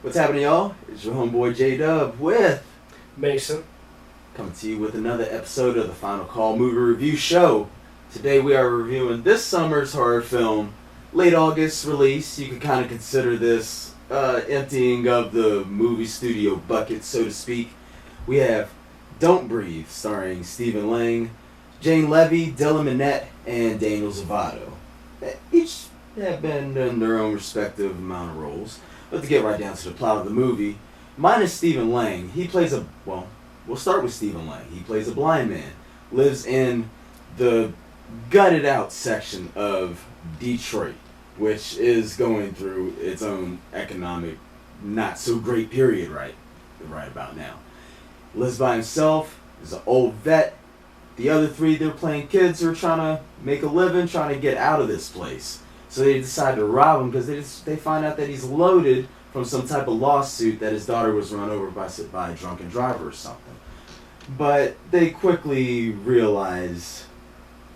What's happening, y'all? It's your homeboy J-Dub with Mason. coming to you with another episode of the Final Call Movie Review Show. Today we are reviewing this summer's horror film, late August release. You could kind of consider this emptying of the movie studio bucket, so to speak. We have Don't Breathe, starring Stephen Lang, Jane Levy, Dylan Minnette, and Daniel Zavato. Each have been in their own respective amount of roles. But to get right down to the plot of the movie, minus Stephen Lang, he plays we'll start with Stephen Lang. He plays a blind man, lives in the gutted out section of Detroit, which is going through its own economic not so great period right about now. Lives by himself, is an old vet. The other three, they're playing kids who are trying to make a living, trying to get out of this place. So they decide to rob him because they find out that he's loaded from some type of lawsuit that his daughter was run over by a drunken driver or something. But they quickly realize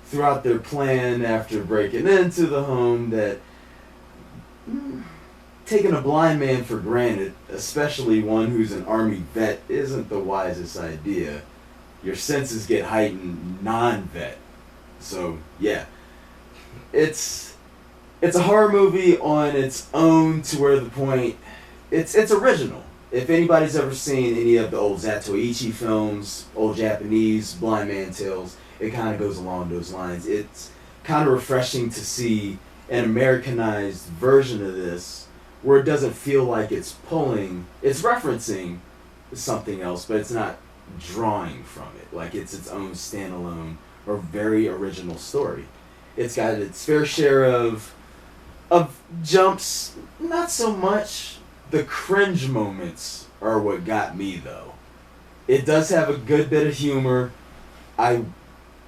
throughout their plan after breaking into the home that taking a blind man for granted, especially one who's an army vet, isn't the wisest idea. Your senses get heightened non-vet. So, yeah. It's a horror movie on its own to where the point... It's original. If anybody's ever seen any of the old Zatoichi films, old Japanese blind man tales, it kind of goes along those lines. It's kind of refreshing to see an Americanized version of this where it doesn't feel like it's referencing something else, but it's not drawing from it. Like it's its own standalone or very original story. It's got its fair share of jumps, not so much. The cringe moments are what got me, though. It does have a good bit of humor. I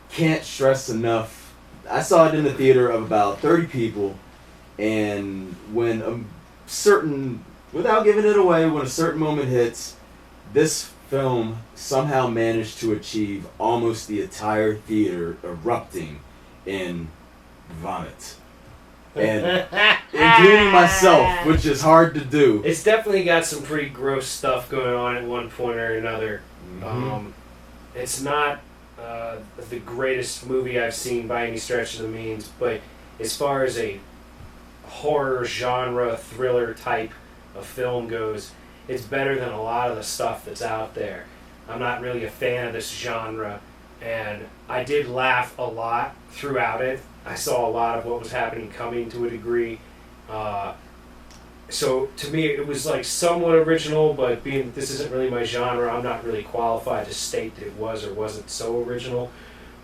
can't stress enough. I saw it in the theater of about 30 people, and when without giving it away, when a certain moment hits, this film somehow managed to achieve almost the entire theater erupting in vomit. And including myself, which is hard to do. It's definitely got some pretty gross stuff going on at one point or another. Mm-hmm. It's not the greatest movie I've seen by any stretch of the means, but as far as a horror genre thriller type of film goes, it's better than a lot of the stuff that's out there. I'm not really a fan of this genre, and I did laugh a lot throughout it. I saw a lot of what was happening coming to a degree. So to me, it was like somewhat original, but being that this isn't really my genre, I'm not really qualified to state that it was or wasn't so original.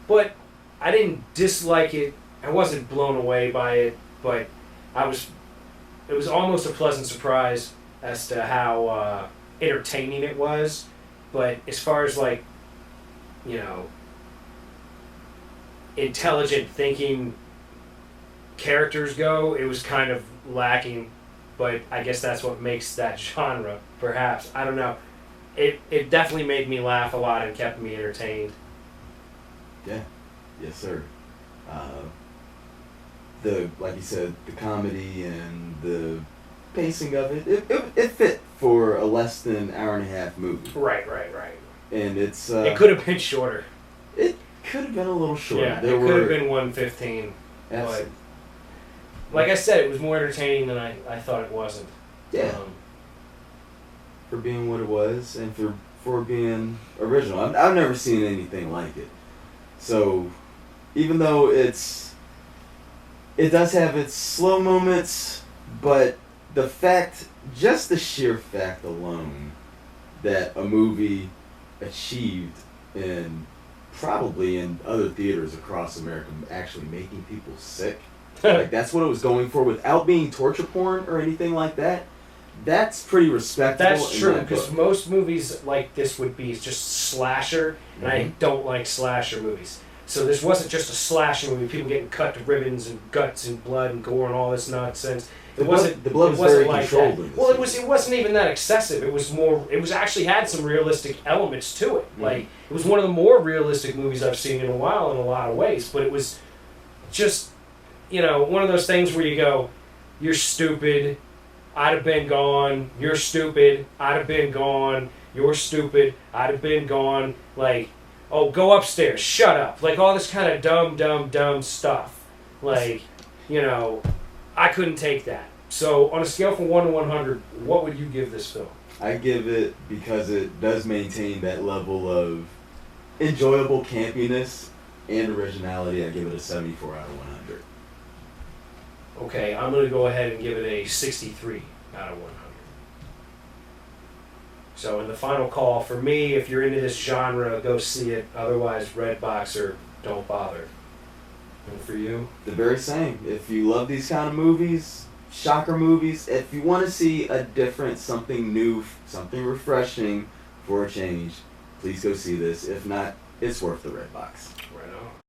But I didn't dislike it. I wasn't blown away by it, but it was almost a pleasant surprise as to how entertaining it was. But as far as intelligent thinking characters go, it was kind of lacking, but I guess that's what makes that genre, perhaps. I don't know. It definitely made me laugh a lot and kept me entertained. Yeah. Yes, sir. Like you said, the comedy and the pacing of it fit for a less than hour and a half movie. Right. And it's... it could have been shorter. It could have been a little shorter. Yeah, it could have been 1:15. But like I said, it was more entertaining than I thought it wasn't. Yeah. For being what it was, and for being original. I've never seen anything like it. So, even though it does have its slow moments, but just the sheer fact alone that a movie achieved probably in other theaters across America actually making people sick. Like that's what it was going for without being torture porn or anything like that. That's pretty respectable. That's true, because most movies like this would be just slasher, and I don't like slasher movies. So this wasn't just a slasher movie, people getting cut to ribbons and guts and blood and gore and all this nonsense. The blood was very like controlled. That. Well, it wasn't even that excessive. It was actually had some realistic elements to it. Mm-hmm. Like it was one of the more realistic movies I've seen in a while in a lot of ways. But it was just, one of those things where you go, you're stupid, I'd have been gone. You're stupid. I'd have been gone. You're stupid. I'd have been gone. Like, oh, go upstairs. Shut up. Like, all this kind of dumb stuff. Like, I couldn't take that. So, on a scale from 1 to 100, what would you give this film? I give it, because it does maintain that level of enjoyable campiness and originality, I give it a 74 out of 100. Okay, I'm going to go ahead and give it a 63 out of 100. So in the final call, for me, if you're into this genre, go see it. Otherwise, Redbox or don't bother. And for you? The very same. If you love these kind of movies, shocker movies, if you want to see a different, something new, something refreshing for a change, please go see this. If not, it's worth the Redbox. Right on.